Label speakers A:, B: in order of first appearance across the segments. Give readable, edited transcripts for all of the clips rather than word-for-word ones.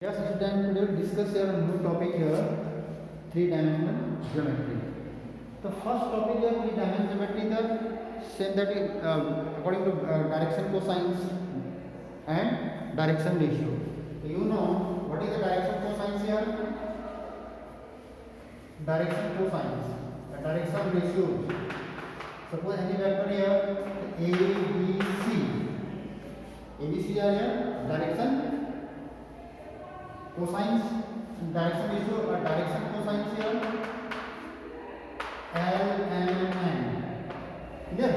A: Yes, student, today we discuss your new topic here, three-dimensional geometry. The first topic here, three-dimensional geometry, the same that is according to direction cosines and direction ratio. So you know what is the direction cosines here? Direction cosines, the direction ratios. Suppose any vector here A, B, C. A, B, C are here direction cosines, direction ratio or direction cosines here L, M, N. Clear?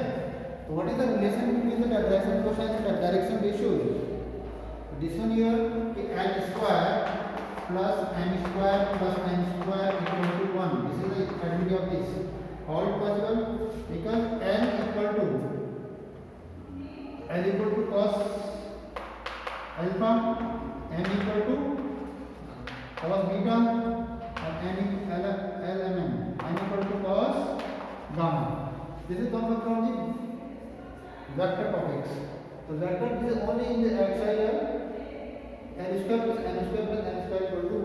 A: So what is the relation between the direction cosines and the direction ratios? This one here L square plus M square plus N square equal to 1. This is the identity of this. How it possible? Because L equal to cos alpha, M equal to cos beta and N equal to cos gamma. This is comes from the vector topics. So vector this is only in the x side here. L square plus N square plus N square equal to 1.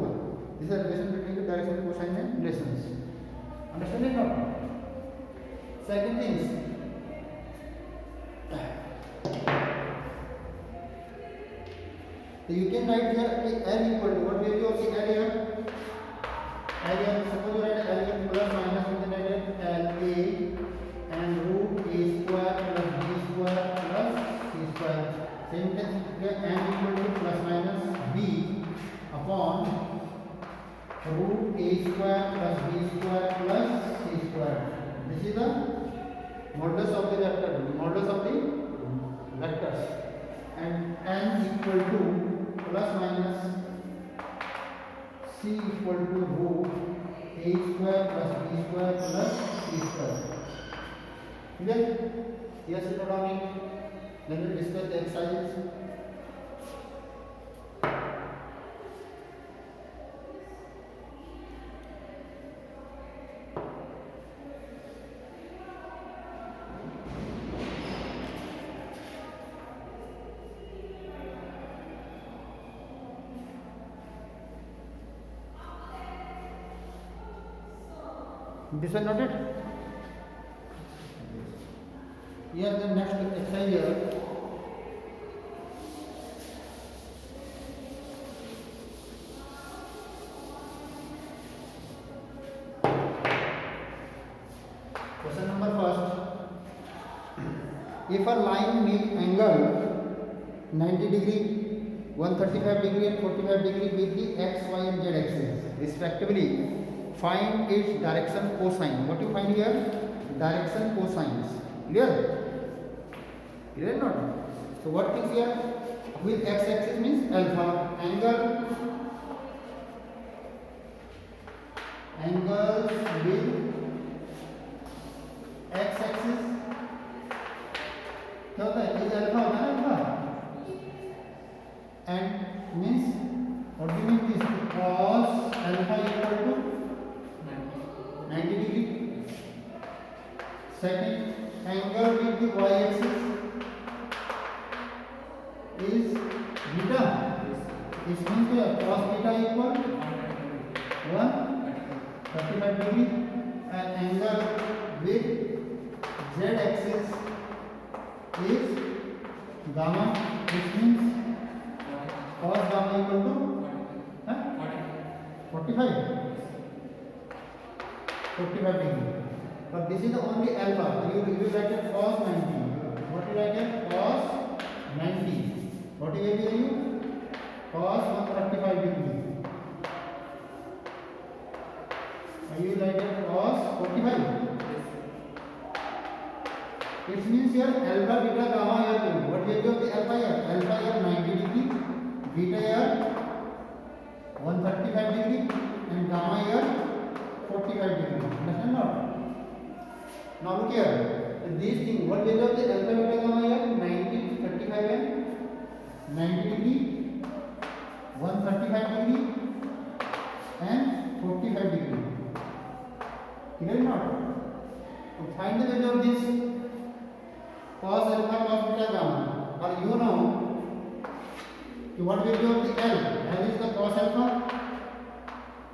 A: This is the relation between the direction cosine and relations. Understand it now? Second things. So you can write here L equal to what value of the L here? L here, suppose you write L here plus minus something like that L A and root A square plus B square plus C square. Same thing here N equal to plus minus B upon root A square plus B square plus C square. This is the modulus of the vector, modulus of the vectors. And N equal to plus minus C equal to root A square plus B square plus C square. Clear? Yes, note down it. Then we discuss the exercises. This one noted? Here the next exercise here. Question number first. If a line make angle 90 degree, 135 degree and 45 degree with the x, y and z axis respectively, find its direction cosine. What you find here? Direction cosines. Clear? Clear or not? So what is here? With x axis means alpha. Angles with x axis क्या होता है? ये alpha होता है ना alpha. And means what do you mean this? Cos alpha equal to 90 degree. Second, angle with the y axis is beta. This means cos beta equal 135 degree, and angle with z axis is gamma, which means cos gamma equal to 45 degree. But this is the only alpha. You write it cos 90. What you write it? Cos 90. What you will you? Cos 135 degree. And you write it cos 45. It means here alpha, beta, gamma here. What value of the alpha here? Alpha here 90 degree, beta here 135 degree, and gamma here 45 degree. Understand not? Now look here. These things, what value of the alpha, beta, gamma here? 90, 35 and 90 degree, 135 degree, and 45 degree. Clear or not? So find the value of this cos alpha, cos beta, gamma. Or you know what value of the L? L is the cos alpha,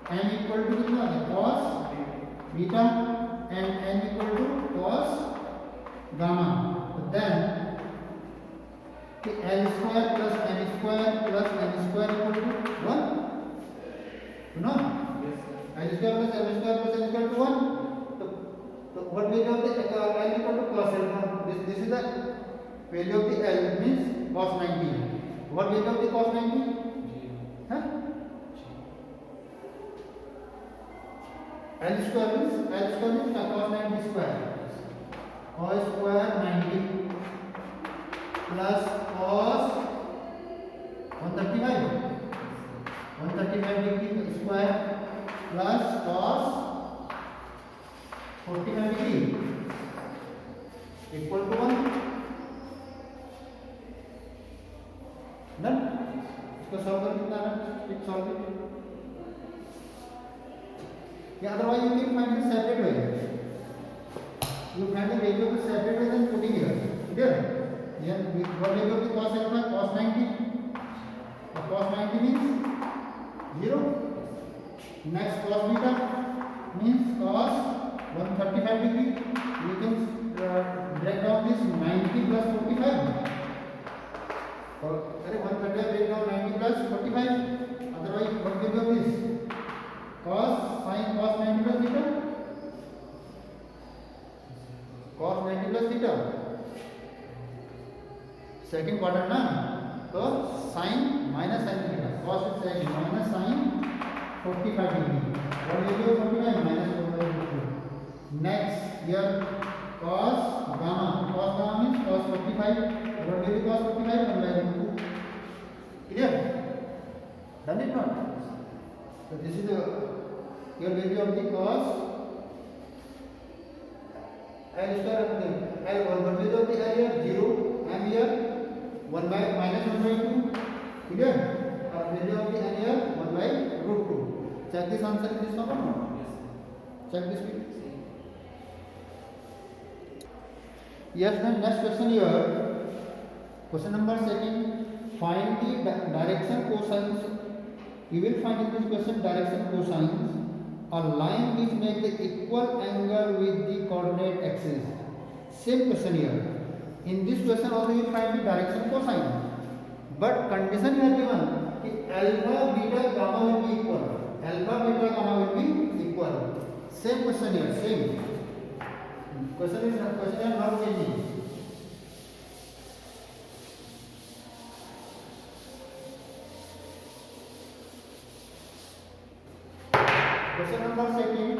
A: m equal to कितना है cos beta and n equal to cos gamma. So then L square plus n square plus n square equal to 1. You know? L square plus n square plus n equal to 1. So what value of the L equal to cos alpha? This is the value of the L, means cos 90. What value of the cos 90? Huh? L square means cos 90 square. Cos square 90 plus cos 135 degree square plus cos 45 degree equal to 1. Done? इसको solve कर कितना है? एक solve कर. या otherwise you can find it separate way. You find the value of the separate way than putting here. Clear? Here what value of the cos alpha? Cos 90. Cos 90 means 0. Next cos beta means cos 135 degree. You can break down this 90 plus 45. अरे 135 break down 90 plus 45. Otherwise what will be of this? Cos 90 plus theta. Cos 90 plus theta. Second quadrant ना. तो sin minus sin theta. Cos is second minus sin 45 degree. What will be 45 minus 45 degree. Next here cos gamma. Cos gamma means cos 45. What will be cos 45? 1 by root 2. Clear? Done it not? So this is the your value of the cos L square of the L. What value of the L here? 0. M here 1 by minus 1 by 2. Clear? Or value of the N here 1 by root 2. Check this answer in this number. Check this please. Yes, then next question here. Question number second. Find the direction cosines. You will find in this question direction cosines. A line which make the equal angle with the coordinate axis. Same question here. In this question also you will find the direction cosine. But condition here given कि alpha beta gamma will be equal. Alpha beta gamma will be equal. Same question here. Same. Question is not changing. Question number second.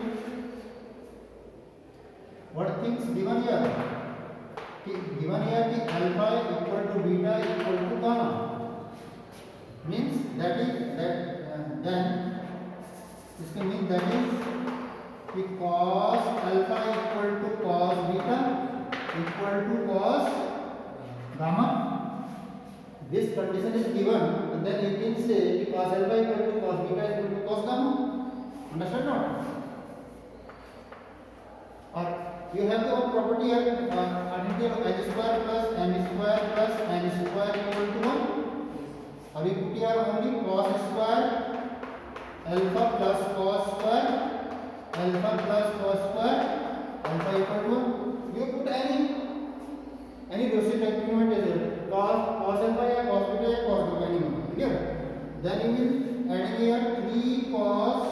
A: What things given here? Given here the alpha equal to beta equal to gamma. Means that is then इसका means that is कि cos alpha equal to cos beta equal to cos gamma. This condition is given, and then you can say कि cos alpha equal to cos beta equal to cos gamma. Understand not? Or you have the one property here, identity of h square plus m square plus n square equal to 1. Or you put here only cos square alpha plus cos square alpha plus cos square alpha equal to 1. You put any Rossi increment is it cos alpha या cos beta या cos gamma anyone. Clear? Then you will add here 3 cos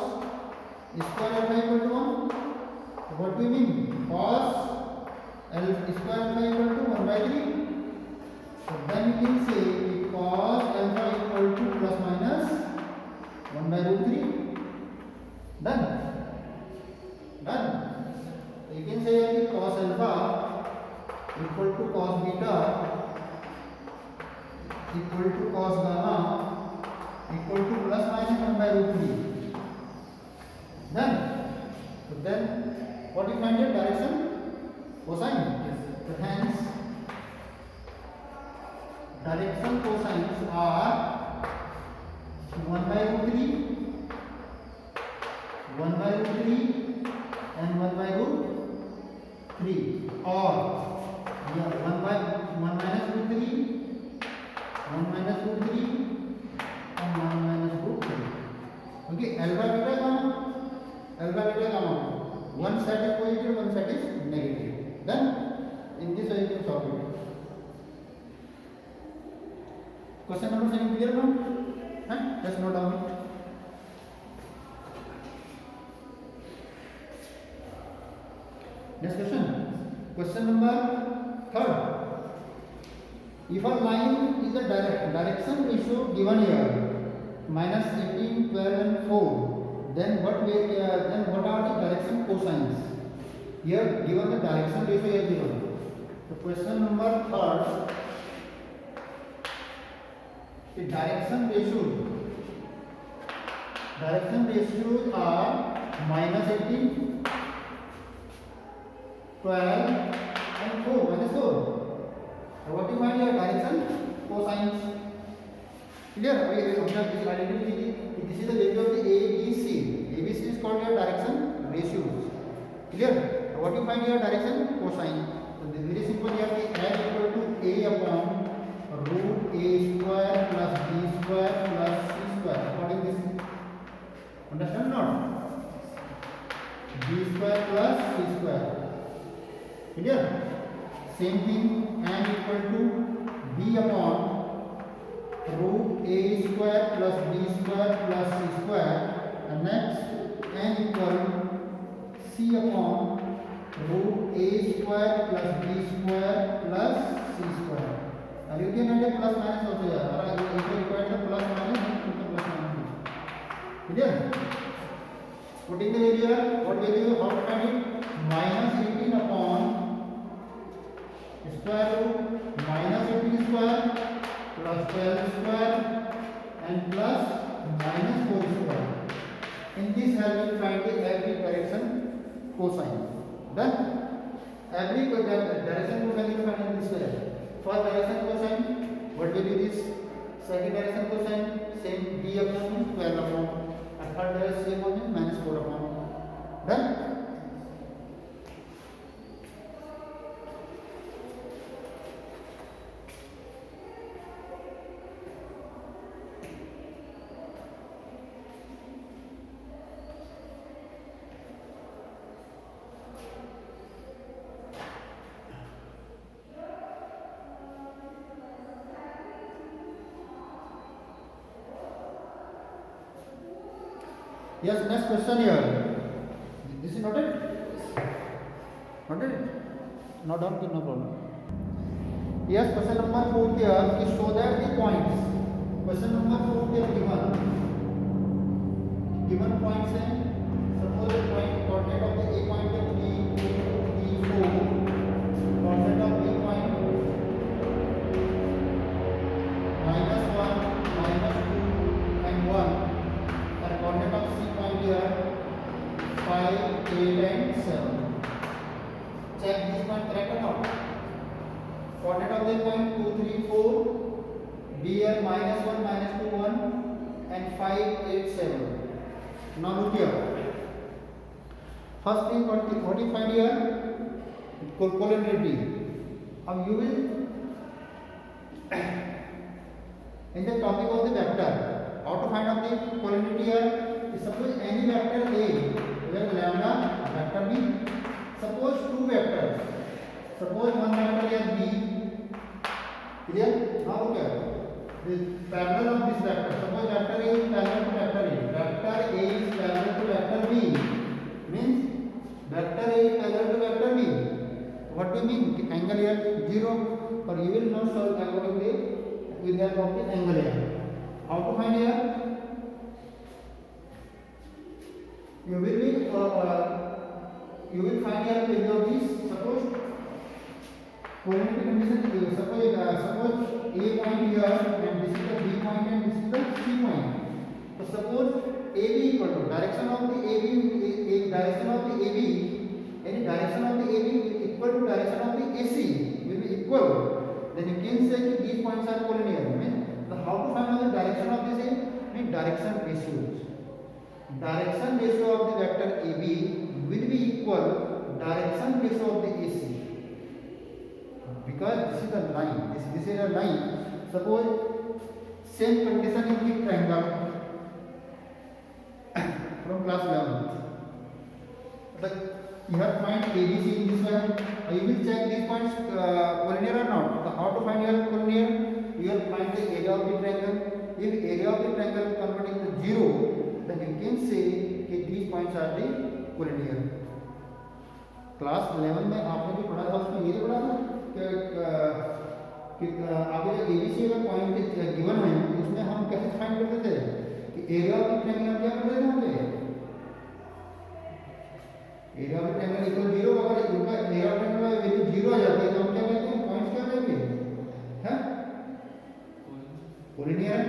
A: square alpha equal to 1. What do you mean? Cos alpha square alpha equal to 1 by 3. So then you can say cos alpha equal to plus minus 1 by root 3. Done. Done. So you can say cos alpha equal to cos beta equal to cos gamma equal to plus minus 1 by root 3. Done. So then what you find here? Direction cosine. So hence direction cosines are 1 by root 3, 1 by root 3 and 1 by root 3, or 1 minus root 3, 1 minus root 3 Question number 7 clear now? Huh? Let's note down. Next question. Question number 3rd. If a line is a direction ratio given here minus 18, 12 and 4, then what are the direction cosines? Here given the direction ratio is given. So question number 3rd. The direction ratios are minus 18, 12 and 4. Minus 4. What do you find here? Direction cosines. Clear? This is the value of the ABC. ABC is called your direction ratios. Clear? What do you find here? Direction cosine. So this is very simple. You have to add equal to A upon root A square plus B square plus C square. According to this. Understand not? B square plus C square. Clear? Same thing, n equal to B upon root A square plus B square plus C square, and next n equal C upon root A square plus B square plus C square. And you can add a plus minus also here. Alright, if you require the plus minus, then put the plus minus. Clear? Putting the value here, what value? How to find it? Minus 18 upon square root minus 18 square plus 12 square and plus minus 4 square. In this help you find the every direction cosine. Done? Every direction cosine you find in this way. First direction cosine, what will be this? Second direction cosine, same B upon 12 upon. And third direction same one minus 4 upon. Done? Yes, next question here. This is noted? Noted? Not done, no problem. Yes, question number 4 here is show that the points. Question number 4 here given points हैं. Suppose the point coordinate of the A point है 3, 2, 3, 4. Coordinate of B point minus 1, minus 2 and 1. Coordinate of C point here 5, 8 and 7. Check this point correct or not. Coordinate of the point 2, 3, 4. B here minus 1, minus 2, 1 and 5, 8, 7. Now look here. First thing what you find here? Collinearity. Now you will in the topic of the vector. How to find out the collinearity here? Suppose any vector A, where lambda, vector B. Suppose two vectors. Suppose one vector here B. Clear? Now look here. The parallel of this vector. Suppose vector A is parallel to vector A. Vector A is parallel to vector B. Means vector A is parallel to vector B. What do you mean? Angle here 0. Or you will not solve according with the help of the angle here. How to find here? You will find here the value of this. Suppose collinearity condition. Suppose A point here and this is the B point and this is the C point. So suppose AB equal to direction of the AB, direction of the AB, any direction of the AB will equal to direction of the AC will be equal. Then you can say that these points are collinear. So how to find out the direction of this A? Mean direction ratios. Direction ratio of the vector AB will be equal direction ratio of the AC. Because this is a line. This is a line. Suppose same condition in the triangle from class 11. But you have to find ABC in this way. You will check these points collinear or not. So how to find your collinear? you will find the area of the triangle. If area of the triangle converting to 0, then you can say कि these points are the collinear. Class 11 में आपने भी पढ़ा था, उसमें ये पढ़ा था कि आपके जो ABC का पॉइंट गिवन है उसमें हम कैसे फाइंड करते थे कि एरिया ऑफ द ट्रायंगल हम क्या करते थे वहाँ पे area of the triangle equal 0, अगर इनका एरिया ऑफ ट्रायंगल का वैल्यू 0 आ जाती है तो हम क्या कहते हैं पॉइंट्स क्या कहेंगे हैं कोलिनियर।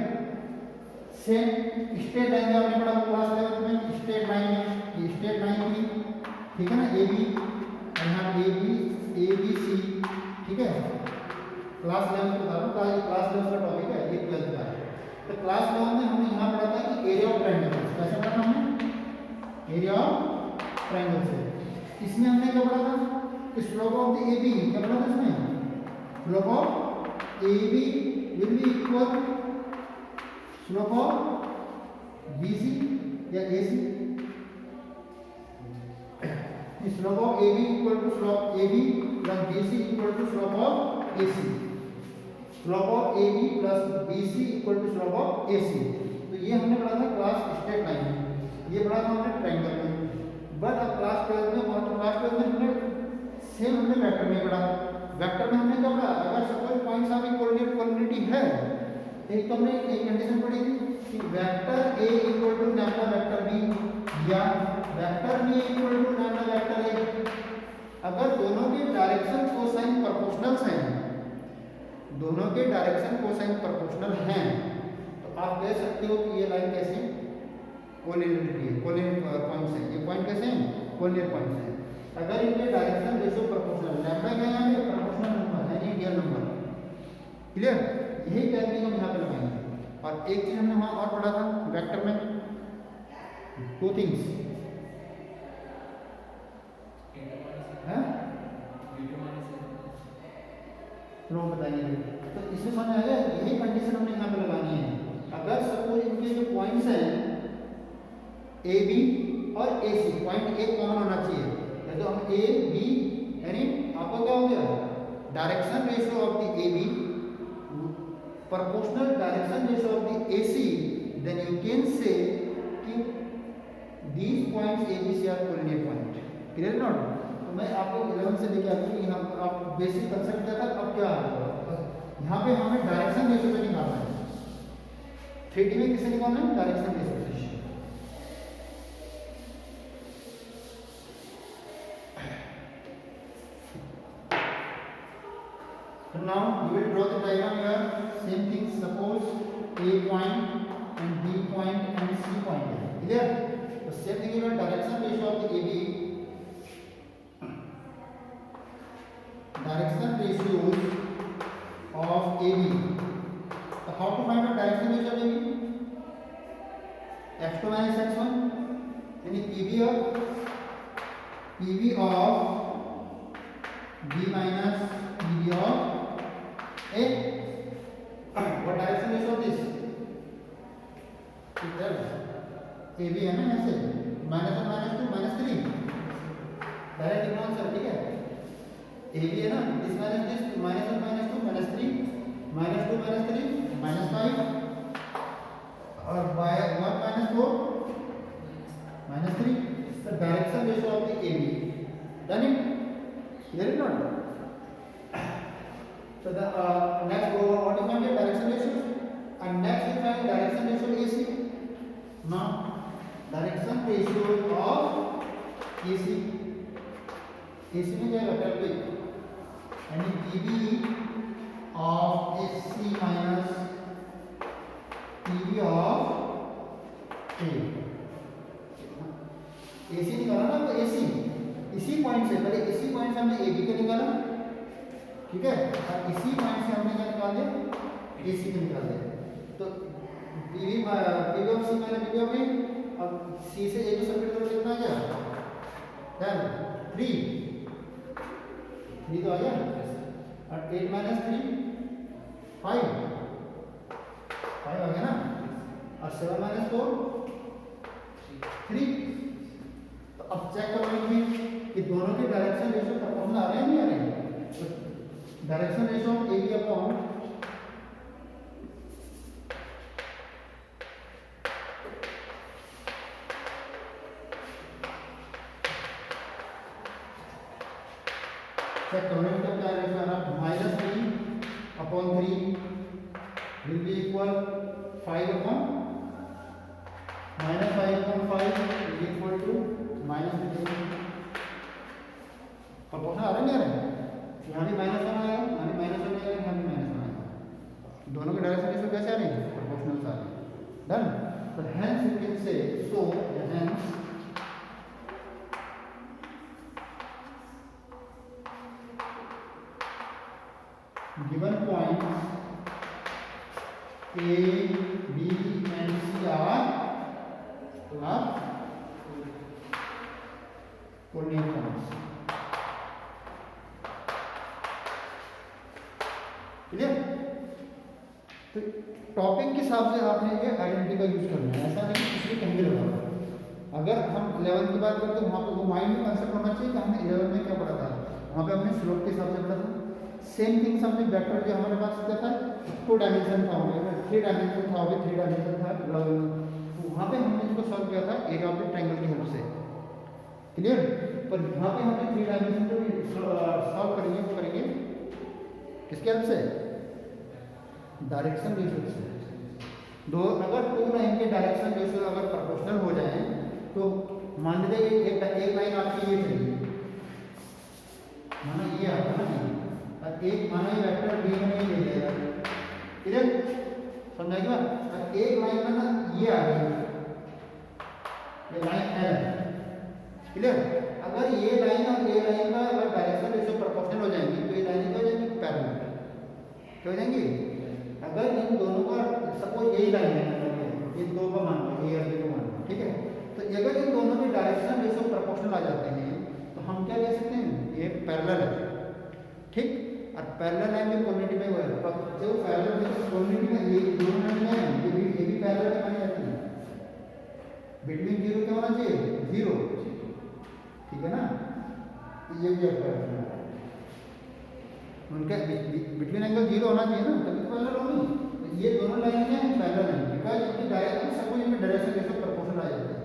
A: सेम स्ट्रेट लाइन का आपने पढ़ा क्लास 11 में, स्ट्रेट लाइन की ठीक है ना AB और यहाँ ABC ठीक है। क्लास 11 के बाद क्लास 11 का टॉपिक है, ये 12th का है। तो क्लास 11 में हमने यहाँ पढ़ा था कि एरिया ऑफ ट्रायंगल कैसे पढ़ा हमने एरिया ऑफ ट्रायंगल से। इसमें हमने क्या पढ़ा था कि स्लोप ऑफ द AB क्या पढ़ा था इसमें slope of AB will be equal slope of BC या AC। Slope of AB equal to slope AB plus BC equal to slope of AC। Slope of AB plus BC equal to slope of AC। तो ये हमने पढ़ा था class straight line में, ये पढ़ा था हमने ट्रायंगल में। बट अब क्लास 12 में हमने सेम हमने वेक्टर में पढ़ा। वेक्टर में हमने क्या पढ़ा, अगर सपोज पॉइंट्स आपकी कोऑर्डिनेट है, एक तो हमने एक कंडीशन पढ़ी थी कि vector A equal to lambda vector B या vector B equal to lambda vector A। अगर दोनों के डायरेक्शन कोसाइन प्रोपोर्शनल्स हैं, दोनों के डायरेक्शन कोसाइन प्रोपोर्शनल हैं, तो आप कह सकते हो कि ये लाइन कैसे कोलिनियर पॉइंट्स हैं, ये पॉइंट कैसे हैं कोलिनियर पॉइंट्स हैं। अगर इनके डायरेक्शन रेशियो प्रोपोर्शनल, लैम्डा क्या है यहाँ पे प्रोपोर्शनल नंबर है, रियल नंबर। क्लियर, यही टेक्निक हम यहाँ पे लगाएंगे। और एक चीज हमने वहाँ और पढ़ा था वेक्टर में, टू थिंग्स बताइए। तो इसमें समझ आएगा, यही कंडीशन हमने यहाँ पे लगानी है। अगर सपोज इनके जो पॉइंट्स हैं AB और AC, पॉइंट एक कॉमन होना चाहिए, तो हम AB यानी आपको क्या हो गया direction ratio of the AB proportional direction ratio of the AC, then you can say कि these points ABC are collinear point. Clear not? तो मैं आपको 11 से लेके आती हूँ, यहाँ आप बेसिक कंसेप्ट क्या था, अब क्या यहाँ पे हमें डायरेक्शन रेशियो पे निकालना है। 3D में किसे निकालना है डायरेक्शन रेशियो से। So now you will draw the diagram here. Same thing. Suppose A point and B point and C point. Clear? So same thing. You will direction ratio of the AB. Direction ratios of AB. So how to find the direction ratio of AB? x2 minus x1. यानी PB of B minus PB of A. What direction ratio of this? AB है ना ऐसे -1 -2 -3 direct answer ठीक है। AB है ना this minus this -1 -2 -3 -2 -3 -5 और by 1 -4 -3 the direction ratio of the AB. Done it? Clear it not? So the next what is the direction ratio? And next we find direction ratio AC. Now direction ratio of AC. AC में क्या है vector यानी PB of AC minus PB of A. AC निकाला ना तो AC इसी point से, पहले इसी पॉइंट से हमने AB को निकाला ठीक है, और इसी पॉइंट से हमने क्या निकाल दिया AC को निकाल दिया। तो PB of C minus PB of A, अब C से A को सेपरेट करो कितना आ गया 3 तो आ गया, और 8 माइनस 3 5 आ गया ना, और 7 माइनस 4 3। तो अब चेक करोगे कि दोनों के डायरेक्शन रेशियो प्रोपोर्शनल आ रहे हैं नहीं आ रहे हैं। तो direction ratio of AB upon check करो इनका क्या रेशियो आ रहा, -3 upon 3 will be equal 5 upon -5/5 is equal to -15। Proportional आ रहा है नहीं आ रहा है, यहाँ भी -1 आया, यहाँ भी -1 आया, यहाँ भी -1 आया, दोनों के डायरेक्शन रेशियो कैसे आ रहे हैं, प्रोपोर्शनल आ रहे हैं। डन। तो hence you can say, so hence given points A, B and C are coordinate points। Clear. तो टॉपिक के हिसाब से आपने ये आइडेंटिटी का यूज करना है, ऐसा नहीं कि किसी कहीं भी लगा। अगर हम 11th की बात करते हैं वहाँ पे वो माइंड में कंसेप्ट होना चाहिए कि हमने 11th में क्या पढ़ा था, वहाँ पे हमने स्लोप के हिसाब से पढ़ा था। सेम थिंग्स हमने वेक्टर जो हमारे पास क्या था, 2 डायमेंशन था, 3 डायमेंशन था, 3 डायमेंशन था, तो वहाँ पे हमने इसको सॉल्व किया था एरिया ऑफ द ट्रायंगल की हेल्प से। क्लियर। पर यहाँ पे हमने 3 डायमेंशन को सॉल्व करेंगे, वो करेंगे किसके हेल्प से, डायरेक्शन रेशियो से। दो अगर 2 लाइन के डायरेक्शन रेशियो अगर प्रोपोर्शनल हो जाए तो मान लीजिए एक लाइन आपकी ये चली, माना ये आता है ना, और एक माना ये वेक्टर B में ये ले लेगा। क्लियर, समझ गया। और एक लाइन में ना ये आ गई, ये लाइन L। क्लियर। अगर ये लाइन और ये लाइन का अगर डायरेक्शन रेशियो प्रोपोर्शनल हो जाएंगी तो ये लाइन हो जाएंगी पैरेलल, क्या हो जाएंगी। अगर इन दोनों का सपोज यही लाइन है, इन दो का मान लो, ए और बी का मान लो, ठीक है, तो अगर इन दोनों के डायरेक्शन रेशियो प्रोपोर्शनल आ जाते हैं तो हम क्या कह सकते हैं, ये पैरेलल है। ठीक। और पैरेलल लाइन में कोऑर्डिनेट में हुआ है, जो पैरेलल में कोऑर्डिनेट में ये दोनों लाइन है, ये भी पैरेलल मानी जाती है। बिटवीन 0 क्या होना चाहिए, 0, ठीक है ना। ये भी आपका उनका बिटवीन एंगल 0 होना चाहिए ना, तभी तो पैरेलल होगी। ये दोनों लाइन हैं पैरेलल हैं, बिकॉज इनकी डायरेक्शन सपोज इनमें डायरेक्शन रेशियो प्रोपोर्शनल आ जाते हैं।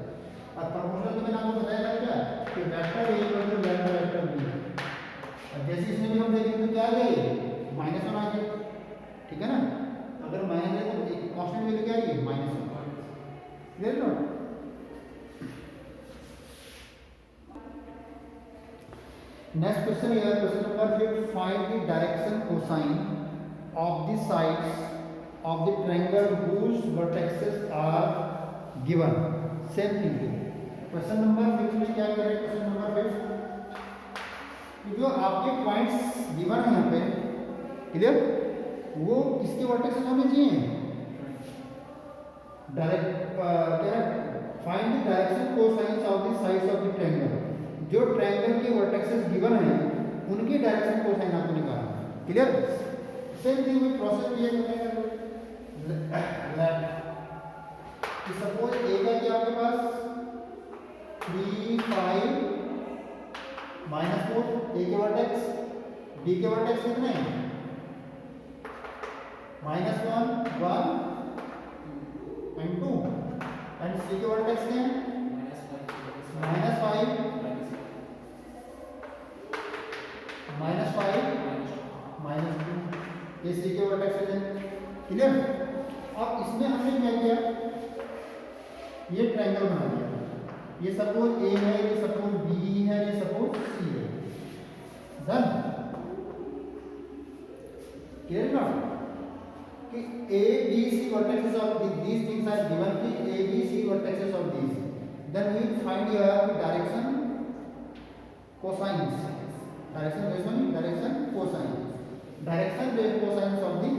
A: और प्रोपोर्शनल तो मैंने आपको बताया था क्या कि vector A equal to lambda vector B। और जैसे इसमें भी हम देखेंगे तो क्या आ गए, -1 आ गया, ठीक है ना। अगर माइनस है तो कांस्टेंट वैल्यू क्या आएगी, -1। Clear note. नेक्स्ट क्वेश्चन है question number 5, find the direction cosine of the sides of the triangle whose vertices are given। Same thing. Question number 5 में क्या करें, क्वेश्चन नंबर 5 जो आपके पॉइंट्स गिवन है यहाँ पे, क्लियर, वो किसके वर्टेक्सेस होने चाहिए, डायरेक्ट क्या है, find the direction cosines of the sides of the triangle. जो ट्रायंगल के वर्टेक्सेस गिवन है उनकी डायरेक्शन कोसाइन आपको निकालना है। क्लियर। सेम थिंग में प्रोसेस ये करेंगे, सपोज ए का क्या आपके पास 3 5 -4, ए के वर्टेक्स, बी के वर्टेक्स कितने हैं, -1 1 एंड 2, एंड सी के वर्टेक्स क्या है -5 -2, ये सी के वर्टेक्स है। क्लियर। अब इसमें हमने क्या किया, ये ट्रायंगल बना दिया, ये सपोज ए है, ये सपोज बी है, ये सपोज सी है। डन। क्लियर ना कि A B C vertexes of these things are given कि A B C vertexes of these, then we find your direction cosines, direction ratio, direction cosines, direction cosines of the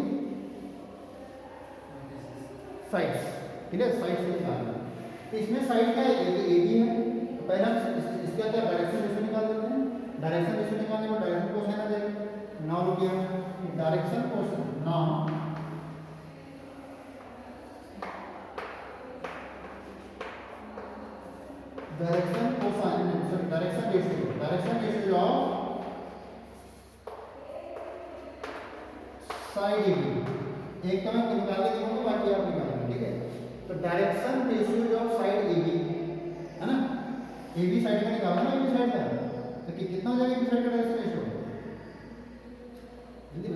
A: sides. Clear. Sides निकालना, तो इसमें side क्या है, एक ए B है, पहले हम इसका क्या डायरेक्शन रेशियो निकाल देते हैं। डायरेक्शन रेशियो निकालने में डायरेक्शन कोसाइन आ जाएगा। Now look here, direction cosine, now direction cosine, direction ratio of side A B. एक तो मैं निकाल के देखूंगा, बाकी आप निकालेंगे, ठीक है। तो direction ratio of side A B है ना, ए बी साइड का निकालना है, ए बी साइड का, तो कितना हो जाएगा ए बी साइड का डायरेक्शन रेशियो,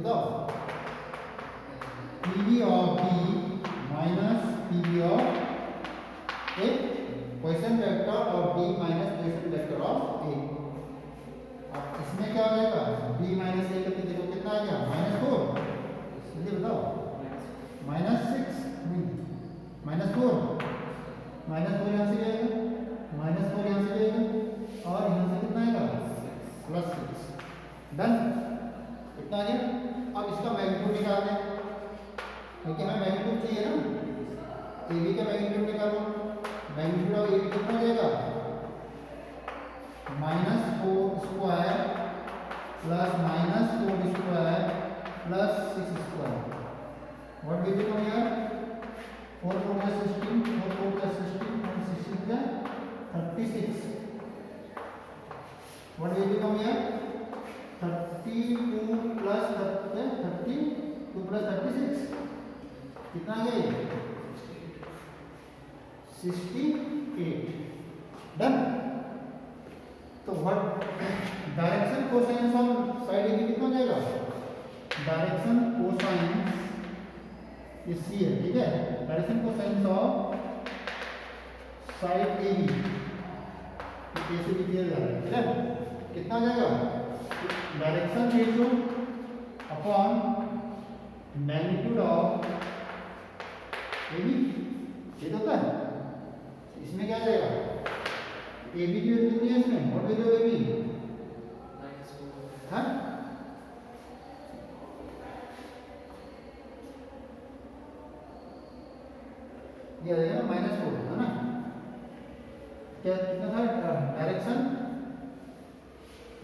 A: बताओ, PB of B minus PB of A, question vector of B minus question vector of A। अब इसमें क्या हो जाएगा, B माइनस A करके देखो कितना आ गया, -4, जल्दी बताओ, -6 -4, -4 यहाँ से जाएगा, -4 यहाँ से जाएगा और यहाँ से कितना आएगा, +6। डन, कितना आ गया। अब इसका मैग्नीट्यूड निकालना है, क्योंकि हमें मैग्नीट्यूड चाहिए ना, AB का मैग्नीट्यूड निकालो। मैग्नीट्यूड ऑफ AB कितना हो जाएगा, -4 square plus -4 square plus 6 square. What will become here, 4 4 का 16, 4 4 का 16 और 16 का 36। What will become here, 32 plus 32 plus 36 कितना आ गया, 68। डन। तो what direction cosine of side AB कितना हो जाएगा, डायरेक्शन कोसाइन ये C है, ठीक है, direction cosine of side AB कैसे लिखा जा रहा है, ठीक है, कितना हो जाएगा, direction ratio upon magnitude of AB, ये होता है। इसमें क्या जाएगा, AB की वैल्यू कितनी है इसमें, व्हाट वैल्यू ऑफ AB, हाँ ये आ जाएगा -4, है ना। क्या कितना था,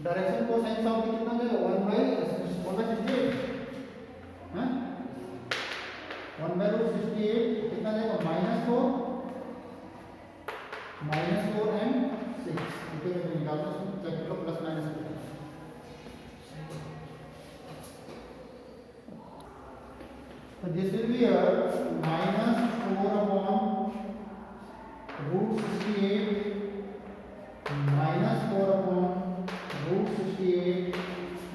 A: डायरेक्शन कोसाइन ऑफ कितना जाएगा, 1/68, हाँ 1/68 कितना जाएगा, -4 एंड 6, ठीक है, निकाल दो, चेक करो plus minus. So this will be a -4 upon √68 -4 upon √68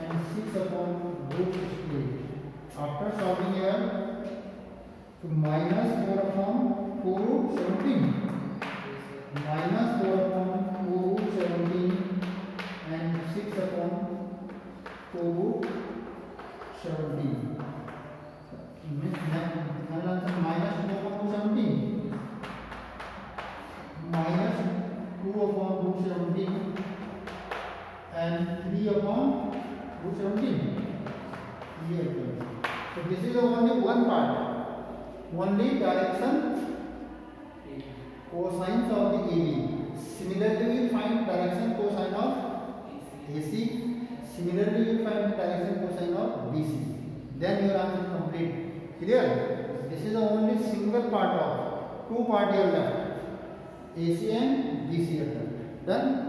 A: and 6 upon √68. After solving here, so -4 upon 4√17, -4 upon 4√17 and 6 upon 4√17. final answer -2 upon 217, -2 upon 217 and 3 upon 217. Here, so this is only one part, only direction cosines of the AB. Similarly, we find direction cosine of AC. Similarly, we find direction cosine of BC. Then your answer is complete. Clear? This is the only single part of two part here left, AC and BC are left. Done.